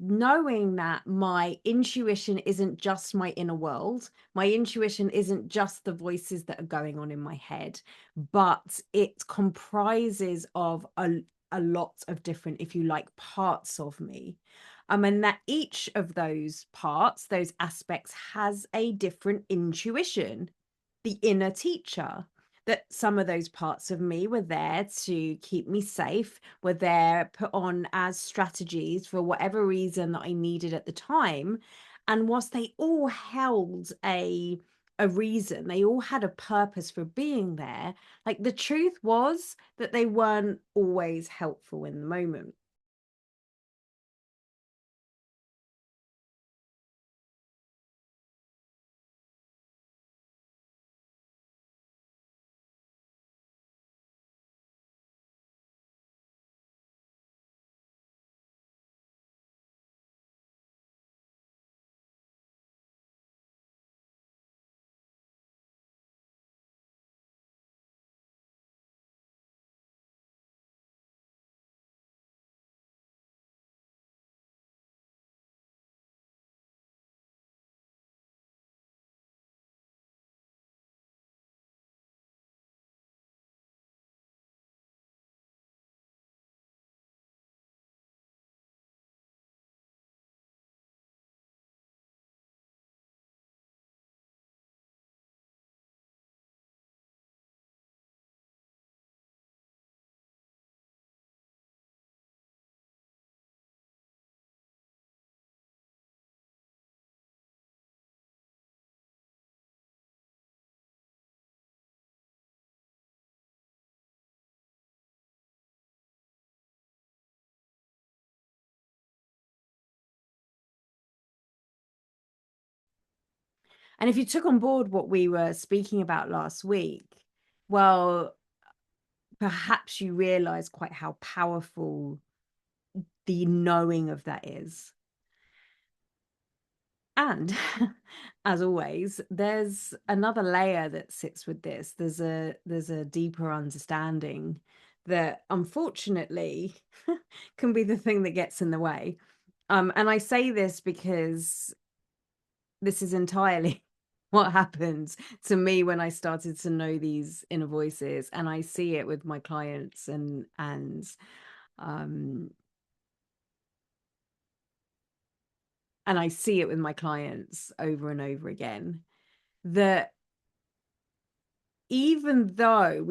knowing that my intuition isn't just my inner world, my intuition isn't just the voices that are going on in my head, but it comprises of a lot of different, if you like, parts of me. And that each of those parts, those aspects, has a different intuition, the inner teacher. That some of those parts of me were there to keep me safe, were there put on as strategies for whatever reason that I needed at the time. And whilst they all held a reason, they all had a purpose for being there, like the truth was that they weren't always helpful in the moment. And if you took on board what we were speaking about last week, well, perhaps you realize quite how powerful the knowing of that is. And as always, there's another layer that sits with this. There's a deeper understanding that unfortunately can be the thing that gets in the way. And I say this because this is entirely what happened to me when I started to know these inner voices, and I see it with my clients um and I see it with my clients over and over again, that even though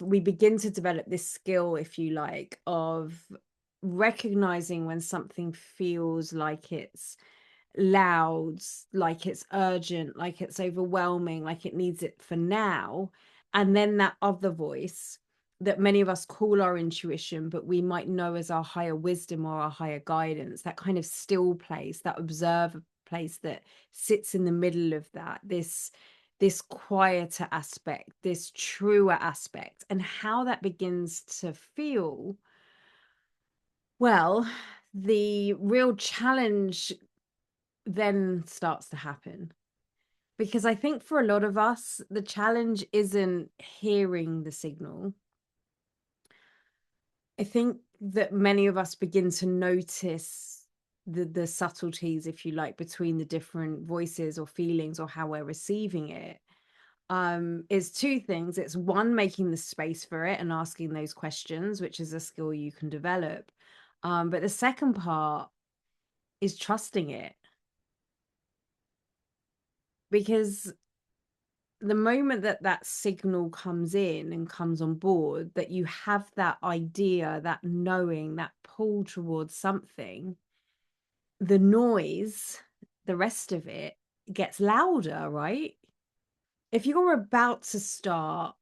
we begin to develop this skill, if you like, of recognizing when something feels like it's loud, like it's urgent, like it's overwhelming, like it needs it for now. And then that other voice that many of us call our intuition, but we might know as our higher wisdom or our higher guidance, that kind of still place, that observer place that sits in the middle of that, this quieter aspect, this truer aspect, and how that begins to feel. Well, the real challenge then starts to happen. Because I think for a lot of us, the challenge isn't hearing the signal. I think that many of us begin to notice the subtleties, if you like, between the different voices or feelings or how we're receiving it. Is two things. It's one, making the space for it and asking those questions, which is a skill you can develop. But the second part is trusting it, because the moment that that signal comes in and comes on board, that you have that idea, that knowing, that pull towards something, the noise, the rest of it gets louder, right? If you're about to start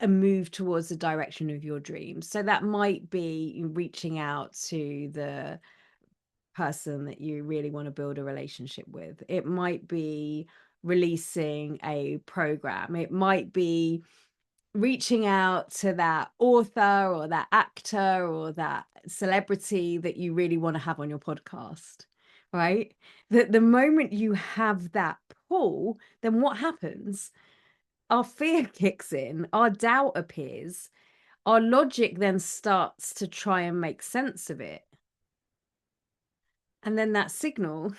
a move towards the direction of your dreams, so that might be reaching out to the person that you really want to build a relationship with. It might be releasing a program. It might be reaching out to that author or that actor or that celebrity that you really want to have on your podcast, right? That the moment you have that pull, then what happens? Our fear kicks in, our doubt appears, our logic then starts to try and make sense of it. And then that signal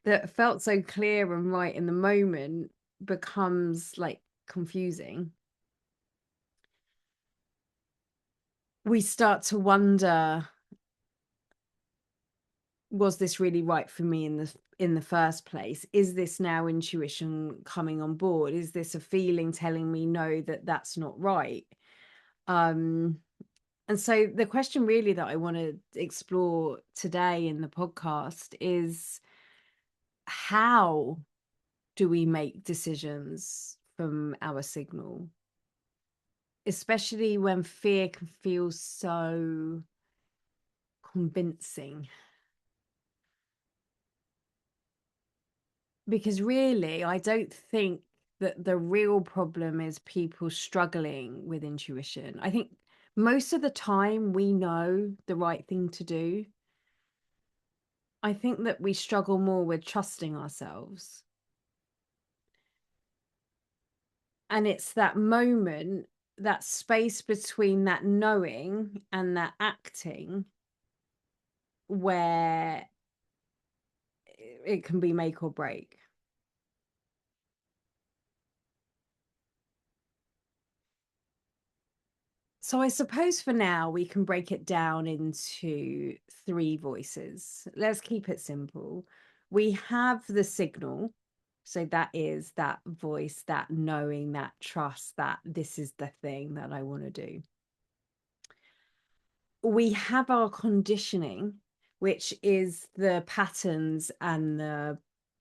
that felt so clear and right in the moment becomes like confusing. We start to wonder, was this really right for me in the first place? Is this now intuition coming on board? Is this a feeling telling me no, that that's not right? Um, and so the question really that I want to explore today in the podcast is, how do we make decisions from our signal? Especially when fear can feel so convincing. Because really, I don't think that the real problem is people struggling with intuition. I think most of the time we know the right thing to do. I think that we struggle more with trusting ourselves. And it's that moment, that space between that knowing and that acting, where it can be make or break. So I suppose for now we can break it down into three voices. Let's keep it simple. We have the signal. So that is that voice, that knowing, that trust, that this is the thing that I want to do. We have our conditioning, which is the patterns and the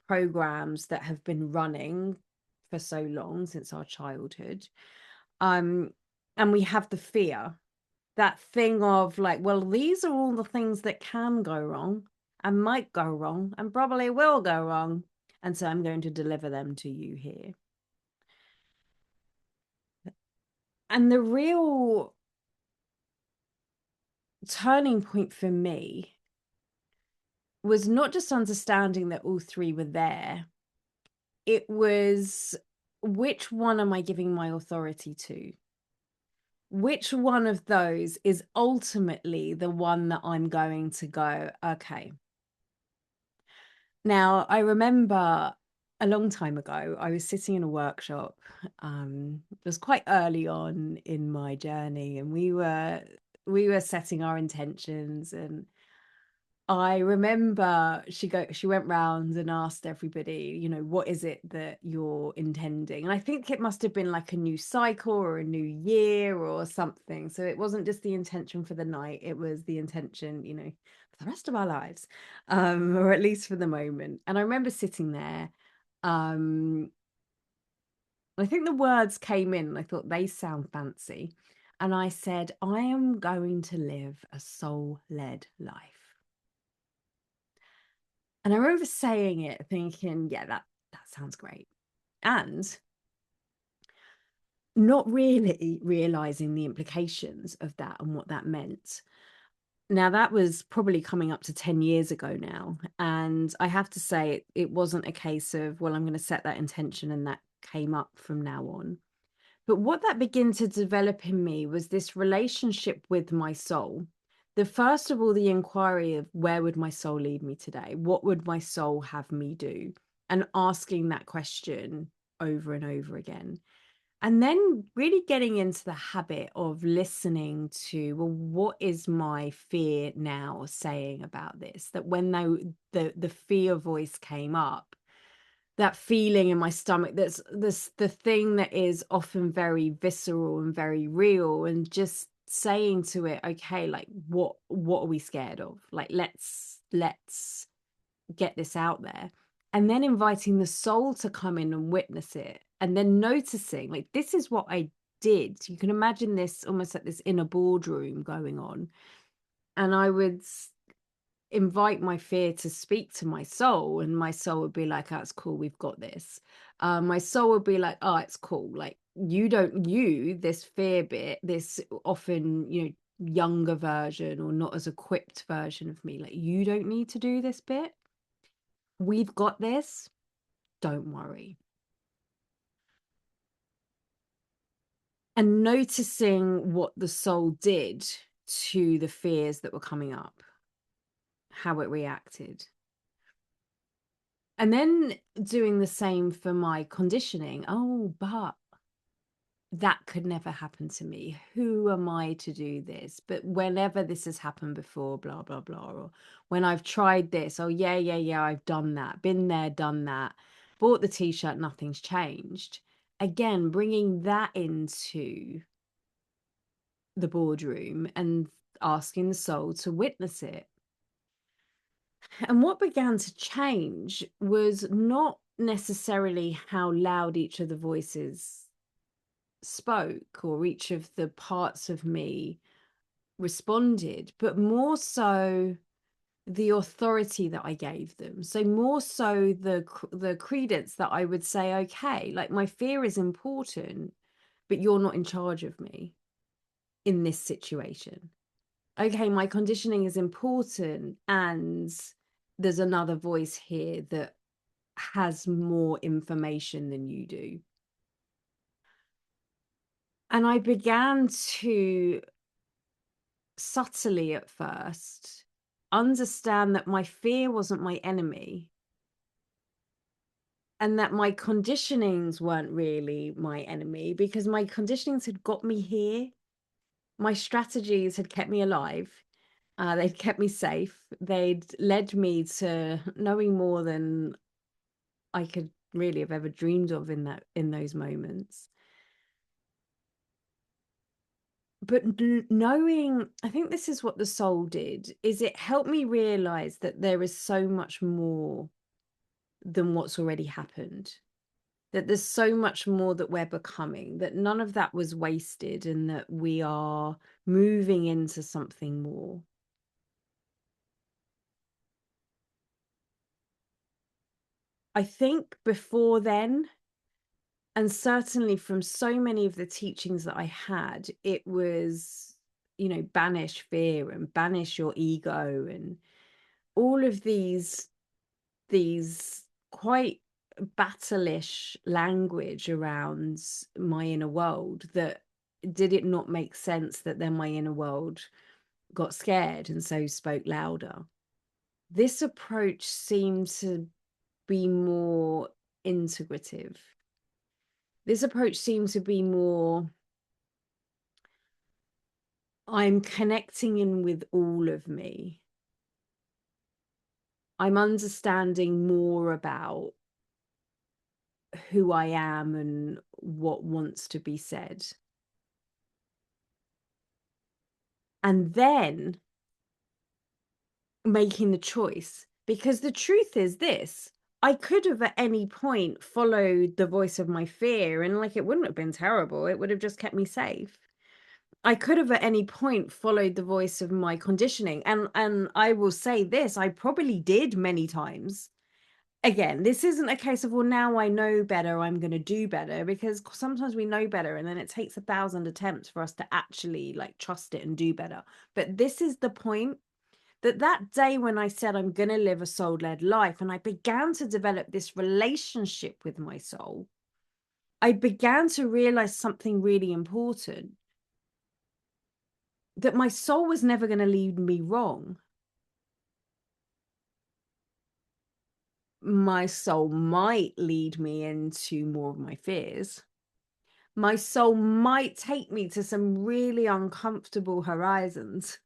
programs that have been running for so long, since our childhood. And we have the fear, that thing of like, well, these are all the things that can go wrong and might go wrong and probably will go wrong. And so I'm going to deliver them to you here. And the real turning point for me was not just understanding that all three were there. It was, which one am I giving my authority to? Which one of those is ultimately the one that I'm going to go, okay. Now, I remember a long time ago, I was sitting in a workshop. It was quite early on in my journey, and we were setting our intentions. And I remember she went round and asked everybody, what is it that you're intending? And I think it must have been like a new cycle or a new year or something. So it wasn't just the intention for the night, it was the intention, for the rest of our lives, or at least for the moment. And I remember sitting there. I think the words came in and I thought they sound fancy. And I said, I am going to live a soul-led life. And I remember saying it thinking, yeah, that sounds great. And not really realizing the implications of that and what that meant. Now, that was probably coming up to 10 years ago now. And I have to say, it wasn't a case of, well, I'm going to set that intention and that came up from now on. But what that began to develop in me was this relationship with my soul. The first of all, the inquiry of, where would my soul lead me today? What would my soul have me do? And asking that question over and over again. And then really getting into the habit of listening to, well, what is my fear now saying about this? That when the fear voice came up, that feeling in my stomach, that's this the thing that is often very visceral and very real, and just saying to it, okay, like what are we scared of? Like, let's get this out there. And then inviting the soul to come in and witness it, and then noticing, like, this is what I did. You can imagine this almost like this inner boardroom going on. And I would invite my fear to speak to my soul, and my soul would be like, oh, it's cool, we've got this. My soul would be like, oh, it's cool, like, this fear bit, this often, younger version or not as equipped version of me, like, you don't need to do this bit, we've got this, don't worry. And noticing what the soul did to the fears that were coming up, how it reacted. And then doing the same for my conditioning. Oh, but that could never happen to me. Who am I to do this? But whenever this has happened before, blah, blah, blah. Or when I've tried this, oh, yeah, yeah, yeah, I've done that, been there, done that, bought the t shirt, nothing's changed. Again, bringing that into the boardroom and asking the soul to witness it. And what began to change was not necessarily how loud each of the voices spoke or each of the parts of me responded, but more so the authority that I gave them. So more so the credence that I would say, okay, like my fear is important, but you're not in charge of me in this situation. Okay, my conditioning is important, and there's another voice here that has more information than you do. And I began to subtly at first understand that my fear wasn't my enemy and that my conditionings weren't really my enemy, because my conditionings had got me here. My strategies had kept me alive. They'd kept me safe. They'd led me to knowing more than I could really have ever dreamed of in those moments. But knowing, I think this is what the soul did, is it helped me realize that there is so much more than what's already happened, that there's so much more that we're becoming, that none of that was wasted, and that we are moving into something more. I think before then, and certainly from so many of the teachings that I had, it was, banish fear and banish your ego and all of these quite battleish language around my inner world. That did it not make sense that then my inner world got scared and so spoke louder? This approach seemed to be more integrative. This approach seemed to be more, I'm connecting in with all of me. I'm understanding more about who I am and what wants to be said. And then making the choice. Because the truth is this, I could have at any point followed the voice of my fear, and like, it wouldn't have been terrible. It would have just kept me safe. I could have at any point followed the voice of my conditioning. And I will say this, I probably did many times. Again, this isn't a case of, well, now I know better, I'm going to do better, because sometimes we know better and then it takes 1,000 attempts for us to actually like trust it and do better. But this is the point, that day when I said I'm going to live a soul-led life and I began to develop this relationship with my soul, I began to realize something really important, that my soul was never going to lead me wrong. My soul might lead me into more of my fears. My soul might take me to some really uncomfortable horizons.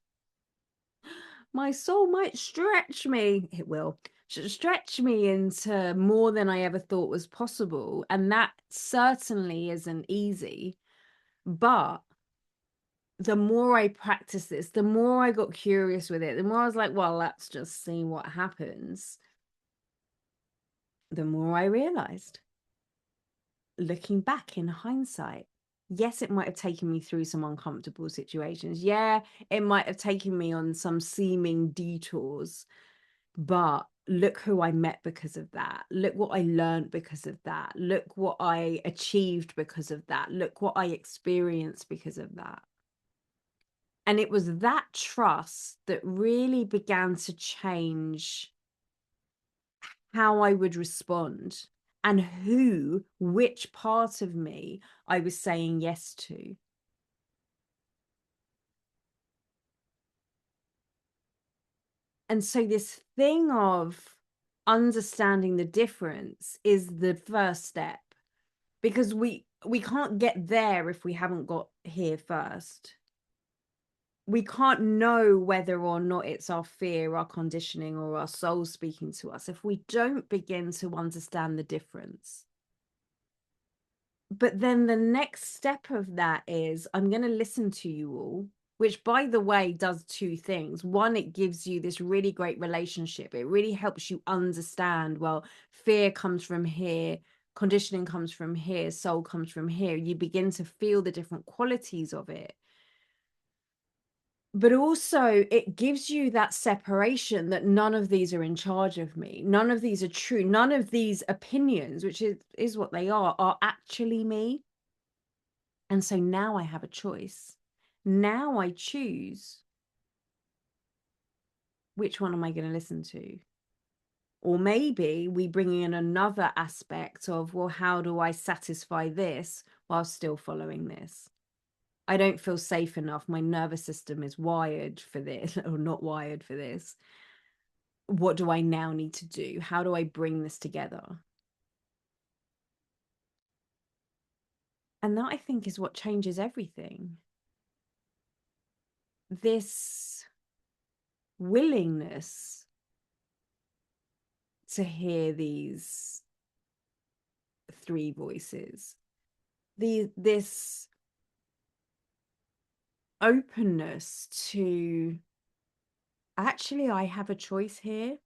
My soul might stretch me. It will stretch me into more than I ever thought was possible. And that certainly isn't easy. But the more I practiced this, the more I got curious with it, the more I was like, well, let's just see what happens. The more I realized, looking back in hindsight, yes, it might have taken me through some uncomfortable situations. Yeah, it might have taken me on some seeming detours, but look who I met because of that. Look what I learned because of that. Look what I achieved because of that. Look what I experienced because of that. And it was that trust that really began to change how I would respond and which part of me I was saying yes to. And so this thing of understanding the difference is the first step, because we can't get there if we haven't got here first. We can't know whether or not it's our fear, our conditioning, or our soul speaking to us if we don't begin to understand the difference. But then the next step of that is, I'm going to listen to you all, which, by the way, does two things. One, it gives you this really great relationship. It really helps you understand, well, fear comes from here, conditioning comes from here, soul comes from here. You begin to feel the different qualities of it. But also it gives you that separation that none of these are in charge of me. None of these are true. None of these opinions, which is what they are actually me. And so now I have a choice. Now I choose, which one am I going to listen to? Or maybe we bring in another aspect of, well, how do I satisfy this while still following this? I don't feel safe enough. My nervous system is wired for this or not wired for this. What do I now need to do? How do I bring this together? And that, I think, is what changes everything. This willingness to hear these three voices, this openness to, actually, I have a choice here,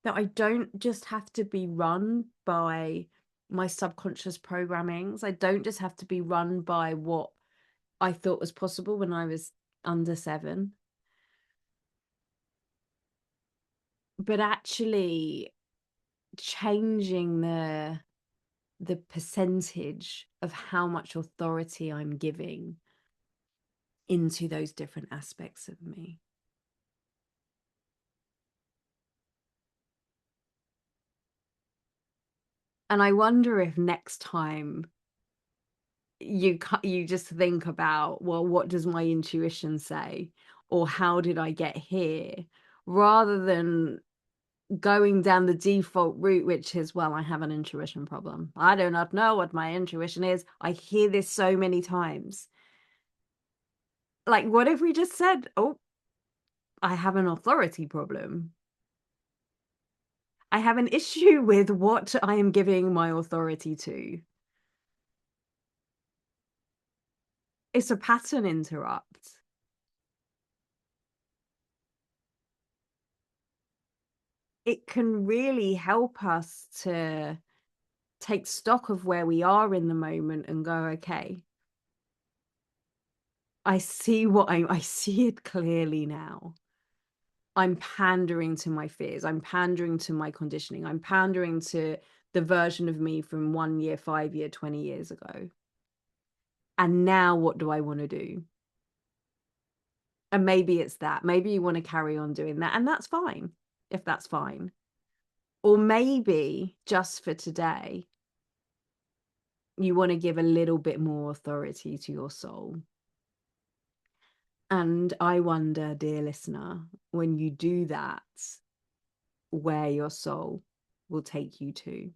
that I don't just have to be run by my subconscious programmings. I don't just have to be run by what I thought was possible when I was under 7. But actually changing the percentage of how much authority I'm giving into those different aspects of me. And I wonder if next time you just think about, well, what does my intuition say? Or how did I get here? Rather than going down the default route, which is, well, I have an intuition problem. I do not know what my intuition is. I hear this so many times. Like, what if we just said, oh, I have an authority problem. I have an issue with what I am giving my authority to. It's a pattern interrupt. It can really help us to take stock of where we are in the moment and go, okay, I see I see it clearly now. I'm pandering to my fears. I'm pandering to my conditioning. I'm pandering to the version of me from 1 year, 5 year, 20 years ago. And now what do I want to do? And maybe it's that. Maybe you want to carry on doing that. And that's fine, if that's fine. Or maybe just for today, you want to give a little bit more authority to your soul. And I wonder, dear listener, when you do that, where your soul will take you to.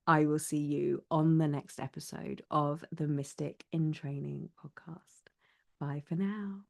I will see you on the next episode of the Mystic in Training podcast. Bye for now.